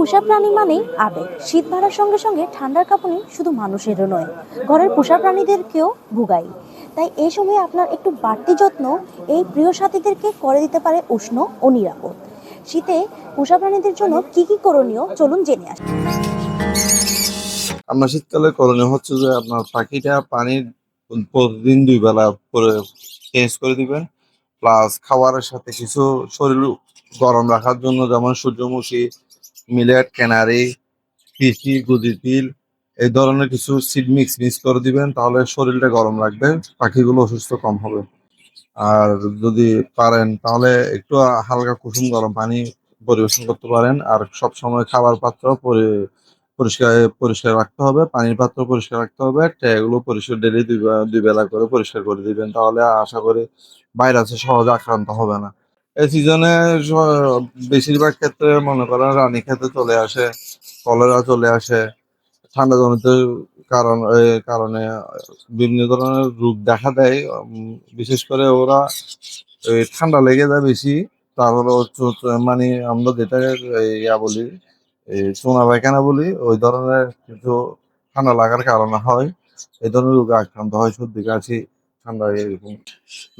পোষা প্রাণী মানেই আবেগ। শীত বাড়ার সঙ্গে সঙ্গে ঠান্ডার কাঁপুনি শুধু মানুষেরও নয়, ঘরের পোষা প্রাণীদেরকেও ভোগায়। তাই এই সময় আপনার একটু বাড়তি যত্ন এই প্রিয় সাথীদেরকে করে দিতে পারে উষ্ণ ও নিরাপদ। শীতে পোষা প্রাণীদের জন্য কি কি করণীয়, চলুন জেনে আসি। আমরা শীতকালে করণীয় হচ্ছে যে আপনার পাখিটা পানির প্রতিদিন 2 বেলা করে চেঞ্জ করে দিবেন। প্লাস খাবারের সাথে কিছু শরীর গরম রাখার জন্য যেমন সূর্যমুখী, মিলেট, ক্যানারি, তিসি, গুজি তিল এই ধরনের কিছু সিড মিক্স করে দিবেন, তাহলে শরীরটা গরম রাখবে, পাখিগুলো অসুস্থ কম হবে। আর যদি পারেন তাহলে একটু হালকা কুসুম গরম পানি পরিবেশন করতে পারেন। আর সব সময় খাবার পাত্র পরিষ্কার পরিষ্কার রাখতে হবে, পানির পাত্র পরিষ্কার রাখতে হবে, ট্রেগুলো পরিষ্কার ডেলি 2 বেলা করে পরিষ্কার করে দিবেন, তাহলে আশা করি ভাইরাসে সহজে আক্রান্ত হবে না। এই সিজনে বেশিরভাগ ক্ষেত্রে মনে করেন রানীক্ষেতে চলে আসে, কলেরা চলে আসে, ঠান্ডা জনিত কারণে বিভিন্ন ধরনের রোগ দেখা দেয়। বিশেষ করে ওরা ঠান্ডা লেগে যায় বেশি। তারপরে মানে আমরা যেটা ইয়া বলি, এই চুনা পায়খানা বলি, ওই ধরনের কিছু ঠান্ডা লাগার কারণে হয়। এই ধরনের রোগে আক্রান্ত হয়, সর্দি কাশি, ঠান্ডা এরকম।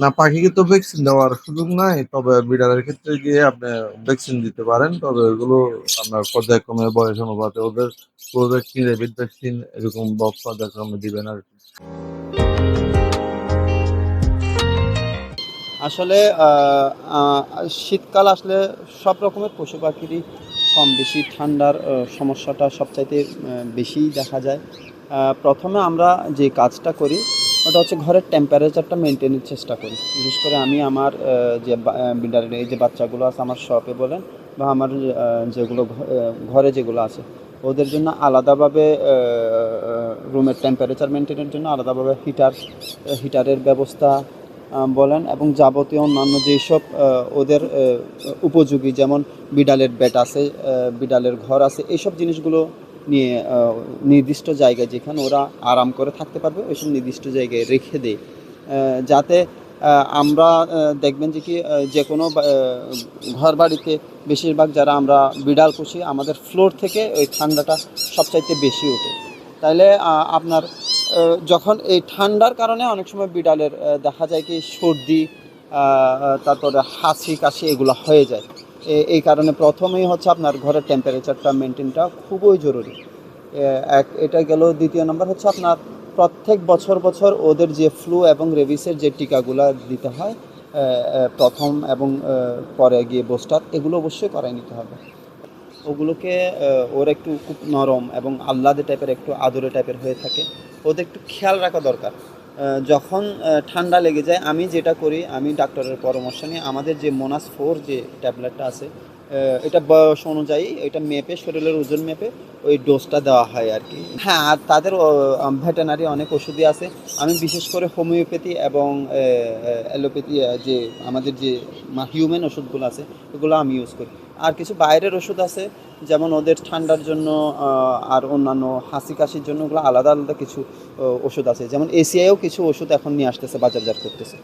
না, পাখিকে তো ভ্যাকসিন দেওয়ার সুযোগ নাই, তবে বিড়ালের ক্ষেত্রে গিয়ে আপনি ভ্যাকসিন দিতে পারেন। তবে ওগুলো আপনার পর্যায়ক্রমে বয়স অনুপাতে ওদের কোভ্যাক্সিন, রেবিড ভ্যাকসিন এরকম পর্যায়ক্রমে দিবেন আর কি। আসলে শীতকাল আসলে সব রকমের পশু পাখিরই কম বেশি ঠান্ডার সমস্যাটা সবচাইতে বেশি দেখা যায়। প্রথমে আমরা যে কাজটা করি ওটা হচ্ছে ঘরের টেম্পারেচারটা মেনটেনের চেষ্টা করি। বিশেষ করে আমি আমার যে বিড়ালের এই যে বাচ্চাগুলো আছে আমার শপে বলেন বা আমার যেগুলো ঘরে যেগুলো আছে ওদের জন্য আলাদাভাবে রুমের টেম্পারেচার মেনটেনের জন্য আলাদাভাবে হিটারের ব্যবস্থা বলেন, এবং যাবতীয় অন্যান্য যেসব ওদের উপযোগী, যেমন বিড়ালের বেড আছে, বিড়ালের ঘর আছে, এইসব জিনিসগুলো নিয়ে নির্দিষ্ট জায়গায় যেখানে ওরা আরাম করে থাকতে পারবে ওইসব নির্দিষ্ট জায়গায় রেখে দেয়, যাতে আমরা দেখবেন যে কি যে কোনো ঘর বাড়িতে বেশিরভাগ যারা আমরা বিড়াল পুষি আমাদের ফ্লোর থেকে ওই ঠান্ডাটা সবচাইতে বেশি ওঠে। তাইলে আপনার যখন এই ঠান্ডার কারণে অনেক সময় বিড়ালের দেখা যায় কি সর্দি, তারপরে হাঁচি কাশি এগুলো হয়ে যায়। এই কারণে প্রথমেই হচ্ছে আপনার ঘরের টেম্পারেচারটা মেনটেনটা খুবই জরুরি। এটা গেল। দ্বিতীয় নম্বর হচ্ছে আপনার প্রত্যেক বছর ওদের যে ফ্লু এবং রেবিসের যে টিকাগুলো দিতে হয়, প্রথম এবং পরে গিয়ে বুস্টার, এগুলো অবশ্যই করাই নিতে হবে। ওগুলোকে ওর একটু খুব নরম এবং আহ্লাদে টাইপের, একটু আদরে টাইপের হয়ে থাকে, ওদের একটু খেয়াল রাখা দরকার। যখন ঠান্ডা লেগে যায় আমি যেটা করি, আমি ডাক্তারের পরামর্শ নিয়ে আমাদের যে মোনাস 4 যে ট্যাবলেটটা আছে, এটা বয়স অনুযায়ী এটা মেপে, শরীরের ওজন মেপে ওই ডোজটা দেওয়া হয় আর কি। হ্যাঁ, আর তাদের ভেটেনারি অনেক ওষুধই আছে। আমি বিশেষ করে হোমিওপ্যাথি এবং অ্যালোপ্যাথি যে আমাদের যে হিউম্যান ওষুধগুলো আছে ওগুলো আমি ইউজ করি। আর কিছু বাইরের ওষুধ আছে, যেমন ওদের ঠান্ডার জন্য আর অন্যান্য হাঁচি কাশির জন্য ওগুলো আলাদা কিছু ওষুধ আছে, যেমন এসিআইও কিছু ওষুধ এখন নিয়ে আসতেছে, বাজারজাত করতেছে।